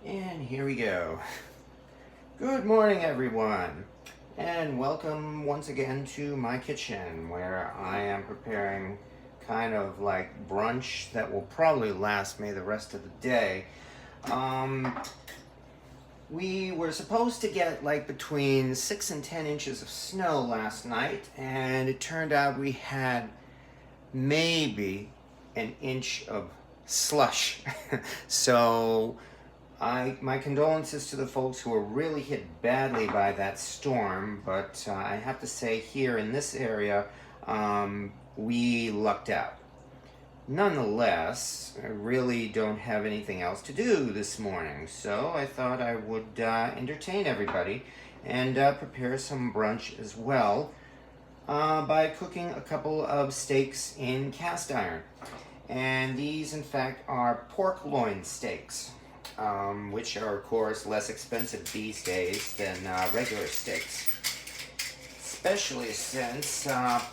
And here we go. Good morning, everyone, and welcome once again to my kitchen, where I am preparing kind of like brunch that will probably last me the rest of the day. We were supposed to get like between 6 and 10 inches of snow last night, and it turned out we had maybe an inch of slush. So my condolences to the folks who were really hit badly by that storm, but I have to say here in this area, we lucked out. Nonetheless, I really don't have anything else to do this morning, so I thought I would entertain everybody and prepare some brunch as well by cooking a couple of steaks in cast iron. And these, in fact, are pork loin steaks. Which are, of course, less expensive these days than regular steaks. Especially since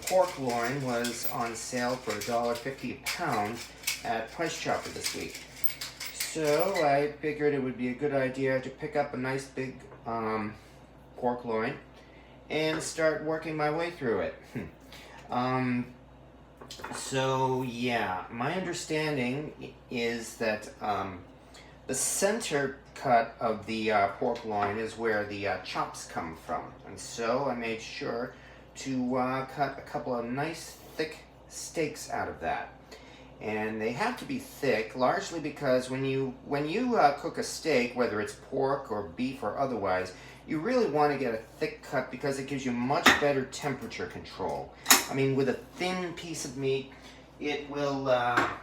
pork loin was on sale for $1.50 a pound at Price Chopper this week. So I figured it would be a good idea to pick up a nice big pork loin and start working my way through it. So yeah, my understanding is that the center cut of the pork loin is where the chops come from. And so I made sure to cut a couple of nice thick steaks out of that. And they have to be thick, largely because when you cook a steak, whether it's pork or beef or otherwise, you really want to get a thick cut because it gives you much better temperature control. I mean, with a thin piece of meat, it will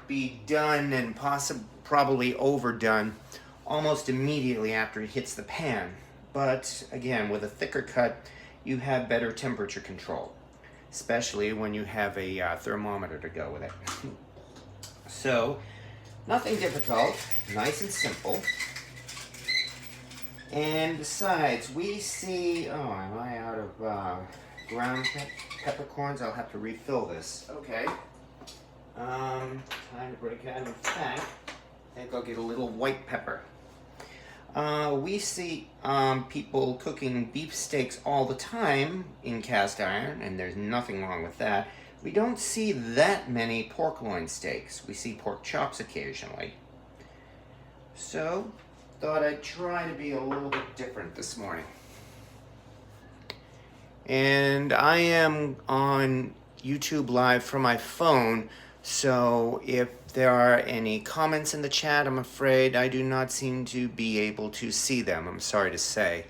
be done and probably overdone almost immediately after it hits the pan. But again, with a thicker cut, you have better temperature control, especially when you have a thermometer to go with it. So, nothing difficult, nice and simple. And besides, we see, oh, am I out of ground peppercorns? I'll have to refill this. Okay. Time to break out. In fact, I think I'll get a little white pepper. We see people cooking beef steaks all the time in cast iron, and there's nothing wrong with that. We don't see that many pork loin steaks. We see pork chops occasionally. So, thought I'd try to be a little bit different this morning. And I am on YouTube Live from my phone, so if there are any comments in the chat, I'm afraid I do not seem to be able to see them, I'm sorry to say.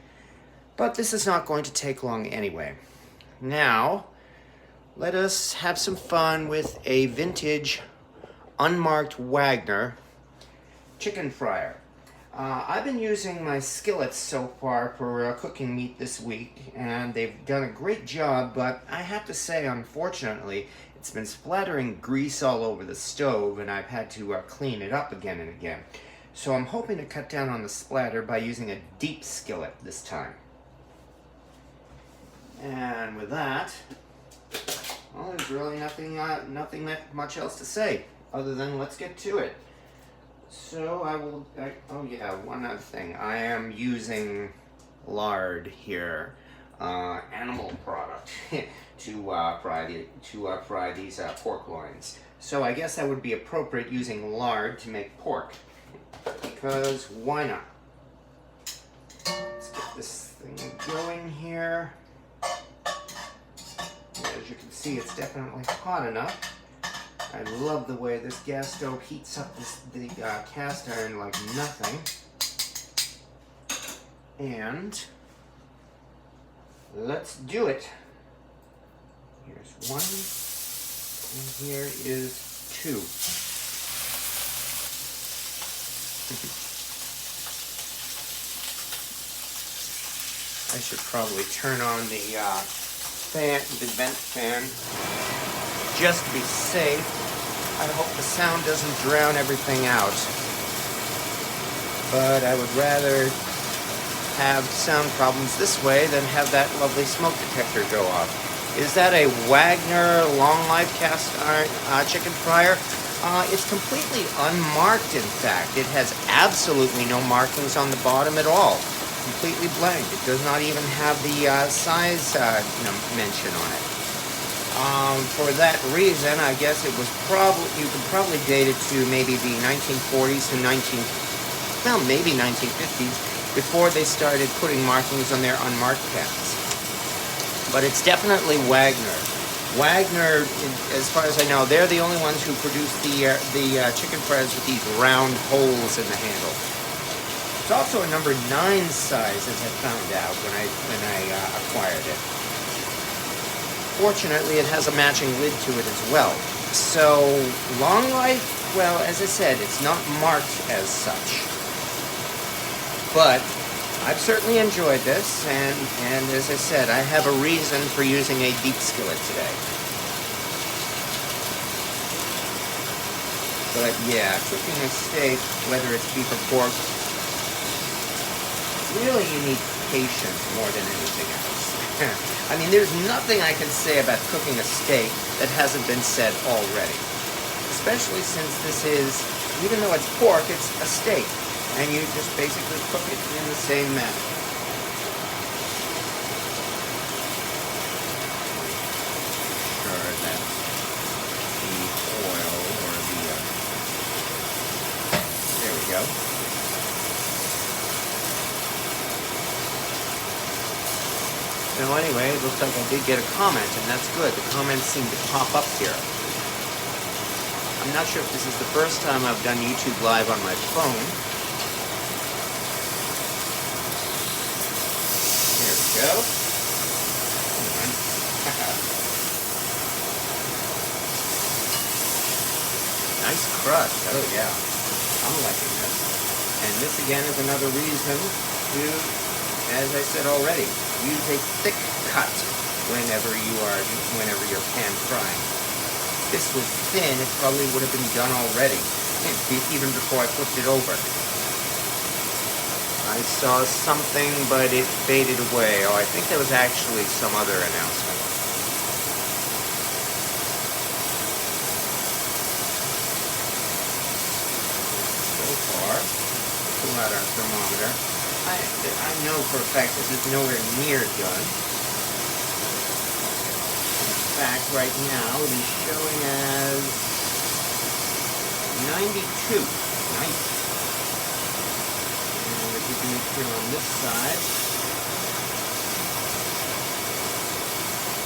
But this is not going to take long anyway. Now, let us have some fun with a vintage, unmarked Wagner chicken fryer. I've been using my skillets so far for cooking meat this week, and they've done a great job, but I have to say, unfortunately, it's been splattering grease all over the stove, and I've had to clean it up again and again. So I'm hoping to cut down on the splatter by using a deep skillet this time. And with that, well, there's really nothing that much else to say, other than let's get to it. So oh yeah, one other thing. I am using lard here, animal product, to fry these pork loins. So I guess that would be appropriate using lard to make pork, because why not? Let's get this thing going here. As you can see, it's definitely hot enough. I love the way this gas stove heats up the cast iron like nothing. And let's do it. Here's one, and here is two. I should probably turn on the vent fan, just to be safe. I hope the sound doesn't drown everything out. But I would rather have sound problems this way than have that lovely smoke detector go off. Is that a Wagner long life cast iron chicken fryer? It's completely unmarked, in fact. It has absolutely no markings on the bottom at all. Completely blank. It does not even have the size mention on it. For that reason, I guess it was you could probably date it to maybe the 1940s to maybe 1950s, before they started putting markings on their unmarked pens. But it's definitely Wagner. Wagner, as far as I know, they're the only ones who produce the chicken press with these round holes in the handle. It's also a number 9 size, as I found out when I acquired it. Fortunately, it has a matching lid to it as well. So, long life, well, as I said, it's not marked as such. But I've certainly enjoyed this, and as I said, I have a reason for using a deep skillet today. But yeah, cooking a steak, whether it's beef or pork, really you need patience more than anything else. I mean, there's nothing I can say about cooking a steak that hasn't been said already. Especially since this is, even though it's pork, it's a steak. And you just basically cook it in the same manner. Sure that the oil or the, there we go. So anyway, it looks like I did get a comment, and that's good. The comments seem to pop up here. I'm not sure if this is the first time I've done YouTube Live on my phone. Go. Nice crust. Oh yeah, I'm liking this. And this again is another reason to, as I said already, use a thick cut whenever you're pan frying. If this was thin, it probably would have been done already, even before I flipped it over. I saw something, but it faded away. Oh, I think there was actually some other announcement. So far, pull out our thermometer. I know for a fact this is nowhere near done. In fact, right now it is showing as 92. Nice. Here on this side.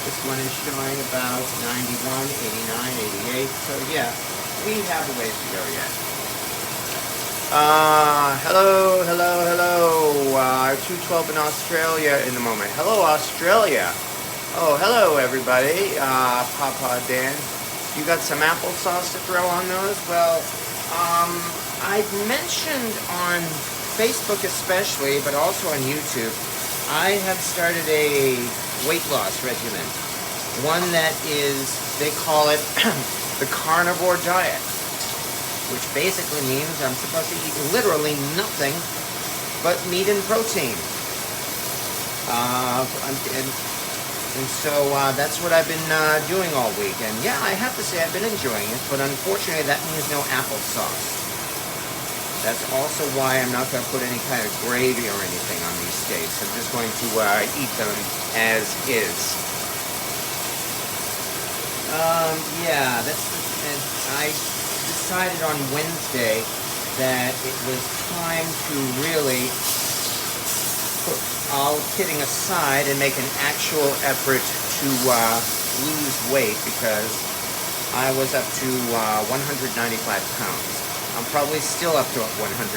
This one is showing about 91, 89, 88. So yeah, we have a ways to go yet. Hello. 212 in Australia in the moment. Hello, Australia. Oh, hello, everybody. Papa Dan. You got some applesauce to throw on those? Well, I've mentioned on Facebook especially, but also on YouTube, I have started a weight loss regimen. One that is, they call it the carnivore diet, which basically means I'm supposed to eat literally nothing but meat and protein. And so that's what I've been doing all week. And yeah, I have to say I've been enjoying it, but unfortunately that means no applesauce. That's also why I'm not going to put any kind of gravy or anything on these steaks. I'm just going to eat them as is. Yeah, I decided on Wednesday that it was time to really all kidding aside and make an actual effort to lose weight, because I was up to 195 pounds. I'm probably still up to 195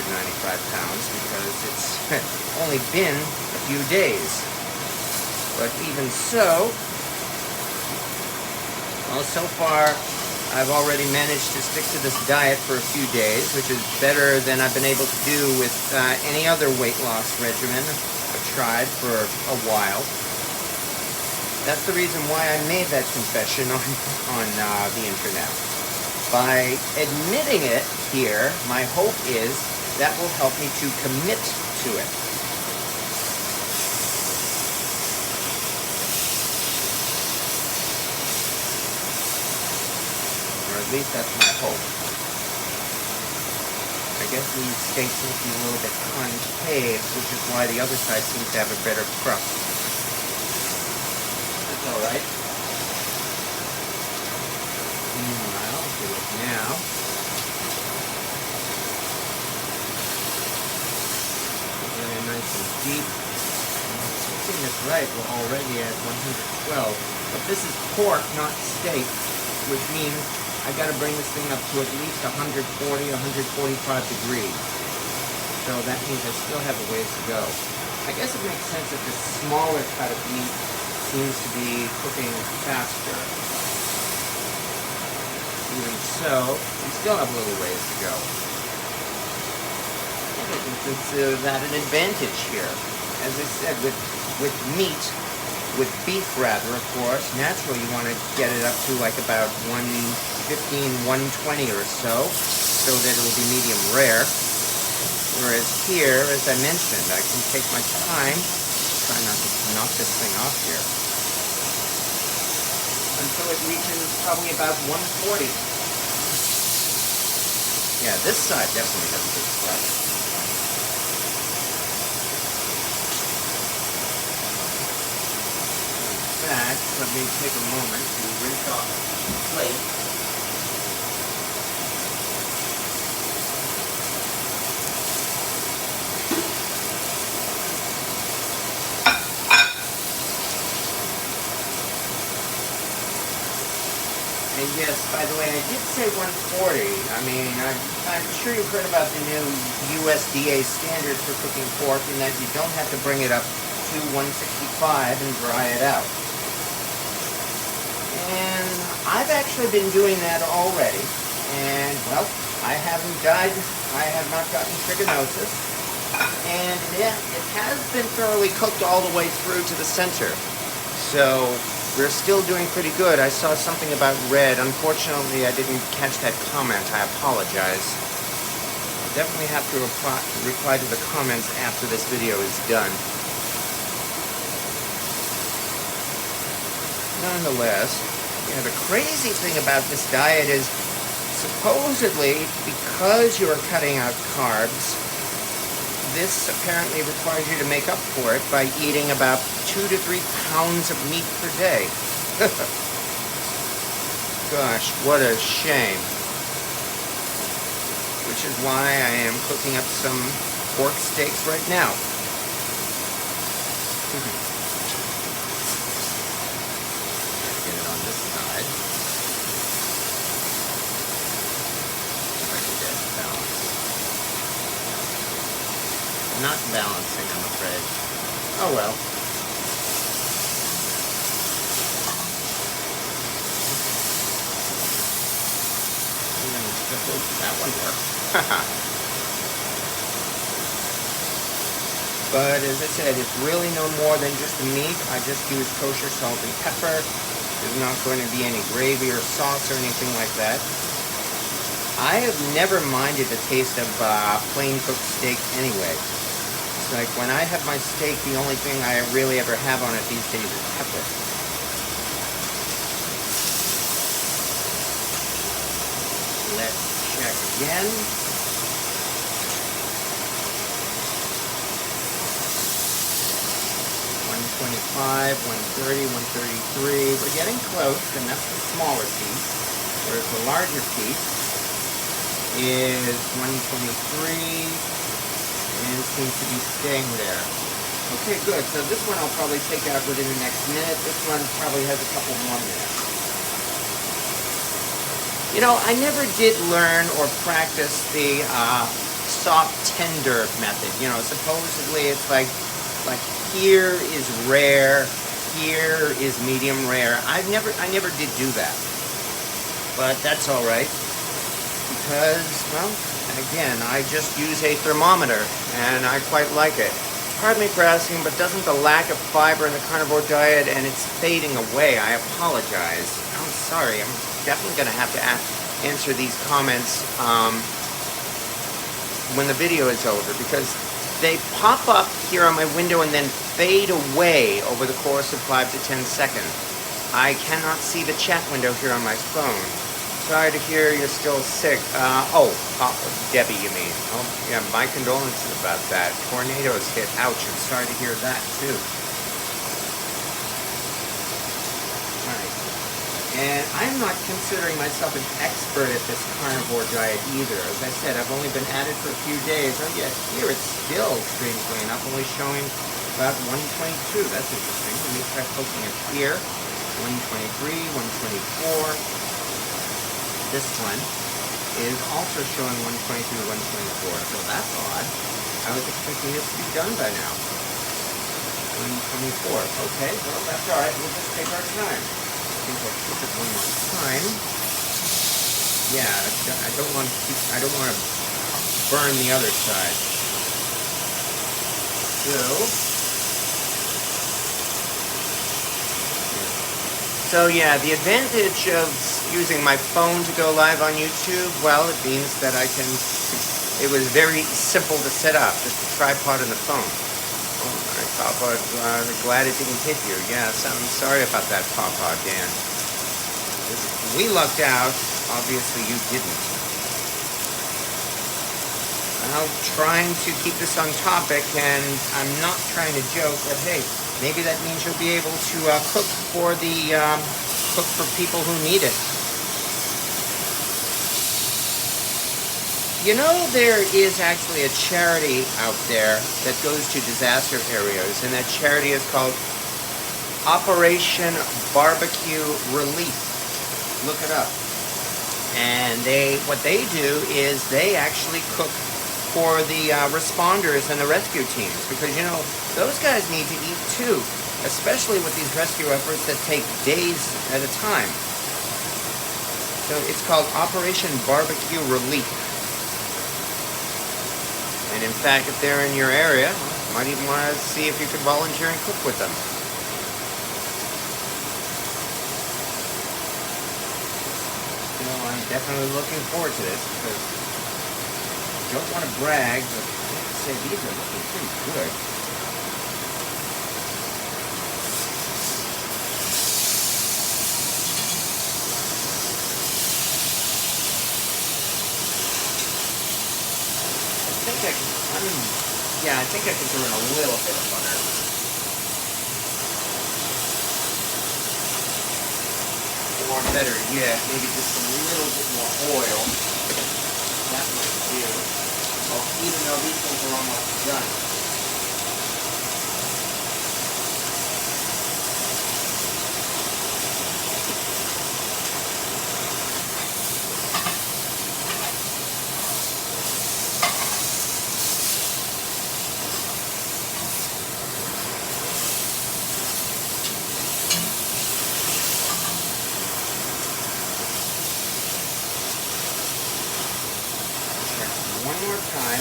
pounds because it's only been a few days. But even so, well, so far I've already managed to stick to this diet for a few days, which is better than I've been able to do with any other weight loss regimen I've tried for a while. That's the reason why I made that confession on the internet. By admitting it here, my hope is that will help me to commit to it. Or at least that's my hope. I guess these steaks will be a little bit concave, which is why the other side seems to have a better crust. That's all right. Meanwhile, if you look now, really nice and deep. Looking this right, we're already at 112. But this is pork, not steak, which means I got to bring this thing up to at least 140, 145 degrees. So that means I still have a ways to go. I guess it makes sense that this smaller cut of meat seems to be cooking faster. Even so, we still have a little ways to go. I think it's at an advantage here. As I said, with meat, with beef rather, of course, naturally you want to get it up to like about 115, 120 or so that it will be medium rare. Whereas here, as I mentioned, I can take my time, try not to knock this thing off here, until it reaches probably about 140. Yeah, this side definitely has a good crust. Let me take a moment to rinse off the plate. And yes, by the way, I did say 140. I mean, I'm sure you've heard about the new USDA standard for cooking pork, in that you don't have to bring it up to 165 and dry it out. And I've actually been doing that already, and well, I haven't died, I have not gotten trichinosis, and yeah, it has been thoroughly cooked all the way through to the center, so we're still doing pretty good. I saw something about red. Unfortunately, I didn't catch that comment. I apologize. I'll definitely have to reply to the comments after this video is done. Nonetheless, yeah, the crazy thing about this diet is supposedly, because you are cutting out carbs, this apparently requires you to make up for it by eating about 2 to 3 pounds of meat per day. Gosh, what a shame. Which is why I am cooking up some pork steaks right now. Not balancing, I'm afraid. Oh well. That one worked. But as I said, it's really no more than just the meat. I just use kosher salt and pepper. There's not going to be any gravy or sauce or anything like that. I have never minded the taste of plain cooked steak anyway. Like when I have my steak, the only thing I really ever have on it these days is pepper. Let's check again. 125, 130, 133. We're getting close, and that's the smaller piece. Whereas the larger piece is 123. And seems to be staying there. Okay, good. So this one I'll probably take out within the next minute. This one probably has a couple more minutes. You know, I never did learn or practice the soft tender method. You know, supposedly it's like here is rare, here is medium rare. I never did do that. But that's all right. Because, well, again, I just use a thermometer, and I quite like it. Pardon me for asking, but doesn't the lack of fiber in the carnivore diet, and it's fading away, I apologize. I'm sorry, I'm definitely going to have to answer these comments when the video is over, because they pop up here on my window and then fade away over the course of 5 to 10 seconds. I cannot see the chat window here on my phone. Sorry to hear you're still sick. Debbie, you mean? Oh, yeah, my condolences about that. Tornadoes hit. Ouch, I'm sorry to hear that, too. Alright. And I'm not considering myself an expert at this carnivore diet either. As I said, I've only been at it for a few days. Oh, yeah, here it's still, strangely enough, only showing about 122. That's interesting. Let me try poking it here. 123, 124. This one is also showing 123, 124. So that's odd. I was expecting this to be done by now. 124. Okay, well that's alright. We'll just take our time. I think I'll flip it one more time. Yeah, I don't want to burn the other side. So yeah, the advantage of using my phone to go live on YouTube, well, it means that it was very simple to set up, just a tripod and the phone. Oh, alright, Papa, glad it didn't hit you. Yes, I'm sorry about that, Papa, Dan. We lucked out, obviously you didn't. I'm trying to keep this on topic, and I'm not trying to joke, but hey, maybe that means you'll be able to cook for people who need it. You know, there is actually a charity out there that goes to disaster areas, and that charity is called Operation Barbecue Relief. Look it up. And what they do is they actually cook for the responders and the rescue teams, because you know those guys need to eat too, especially with these rescue efforts that take days at a time. So it's called Operation Barbecue Relief. And in fact, if they're in your area, you might even want to see if you could volunteer and cook with them. So I'm definitely looking forward to this, because don't want to brag, but I have to say these are looking pretty good. I think I can throw in a little bit of butter. Or better yet, maybe just a little bit more oil. That might do. Even though these things are almost done. One more time.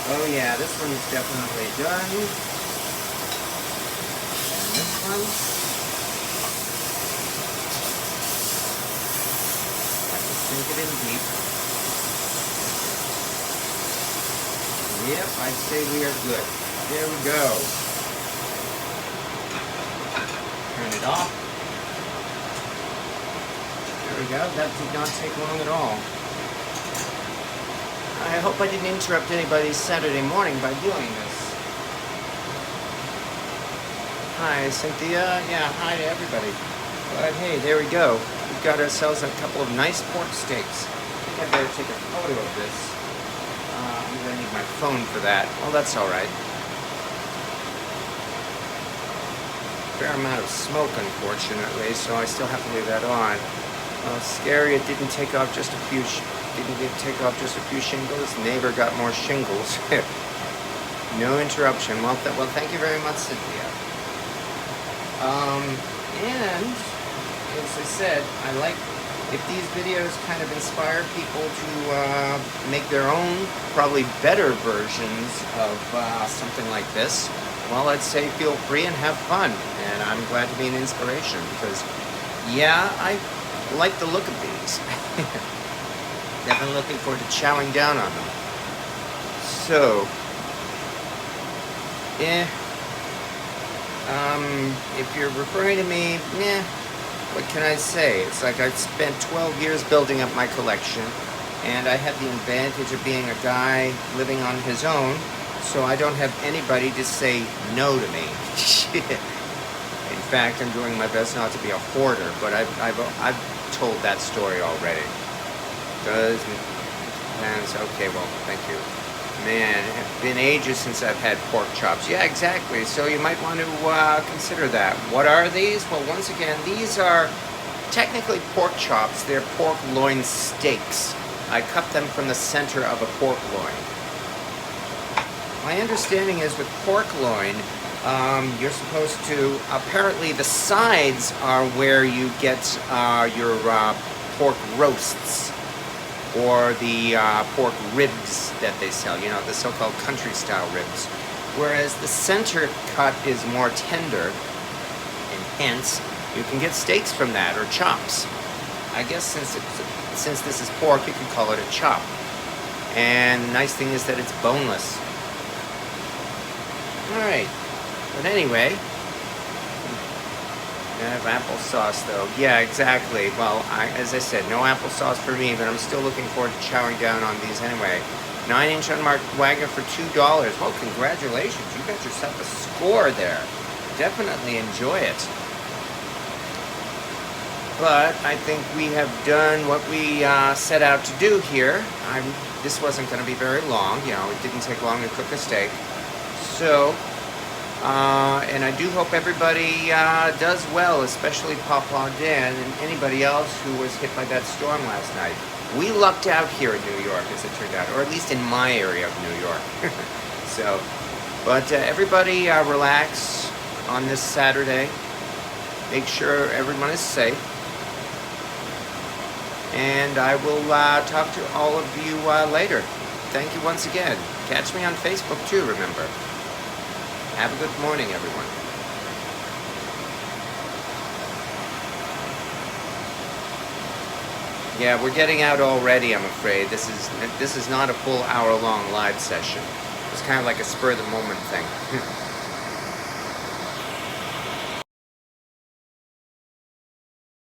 Oh yeah, this one's definitely done. And this one. I can sink it in deep. Yep, I'd say we are good. There we go. Turn it off. There we go. That did not take long at all. I hope I didn't interrupt anybody's Saturday morning by doing this. Hi, Cynthia. Yeah, hi to everybody. But hey, there we go. We've got ourselves a couple of nice pork steaks. I think I better take a photo of this. I'm going to need my phone for that. Well, that's all right. Fair amount of smoke, unfortunately, so I still have to leave that on. Scary, it didn't take off just a few shingles. Neighbor got more shingles. No interruption. Well, thank you very much, Cynthia. And as I said, I like if these videos kind of inspire people to make their own, probably better versions of something like this. Well, I'd say feel free and have fun. And I'm glad to be an inspiration because, yeah, I like the look of these. Definitely looking forward to chowing down on them. So, if you're referring to me, what can I say? It's like I've spent 12 years building up my collection, and I have the advantage of being a guy living on his own, so I don't have anybody to say no to me. Shit. In fact, I'm doing my best not to be a hoarder, but I've told that story already. Does depends. Okay, well, thank you. Man, it's been ages since I've had pork chops. Yeah, exactly. So you might want to consider that. What are these? Well, once again, these are technically pork chops. They're pork loin steaks. I cut them from the center of a pork loin. My understanding is with pork loin, you're supposed to, apparently the sides are where you get your pork roasts, or the pork ribs that they sell, you know, the so-called country style ribs. Whereas the center cut is more tender, and hence you can get steaks from that, or chops. I guess since this is pork, you can call it a chop. And the nice thing is that it's boneless. Alright, but anyway, I have applesauce though. Yeah, exactly. Well, as I said, no applesauce for me, but I'm still looking forward to chowing down on these anyway. 9-inch unmarked Wagner for $2. Well, congratulations. You got yourself a score there. Definitely enjoy it. But I think we have done what we set out to do here. This wasn't going to be very long. You know, it didn't take long to cook a steak. So, and I do hope everybody does well, especially Papa Dan and anybody else who was hit by that storm last night. We lucked out here in New York, as it turned out, or at least in my area of New York. So, but everybody relax on this Saturday. Make sure everyone is safe. And I will talk to all of you later. Thank you once again. Catch me on Facebook too, remember. Have a good morning, everyone. Yeah, we're getting out already, I'm afraid. This is not a full hour-long live session. It's kind of like a spur-of-the-moment thing.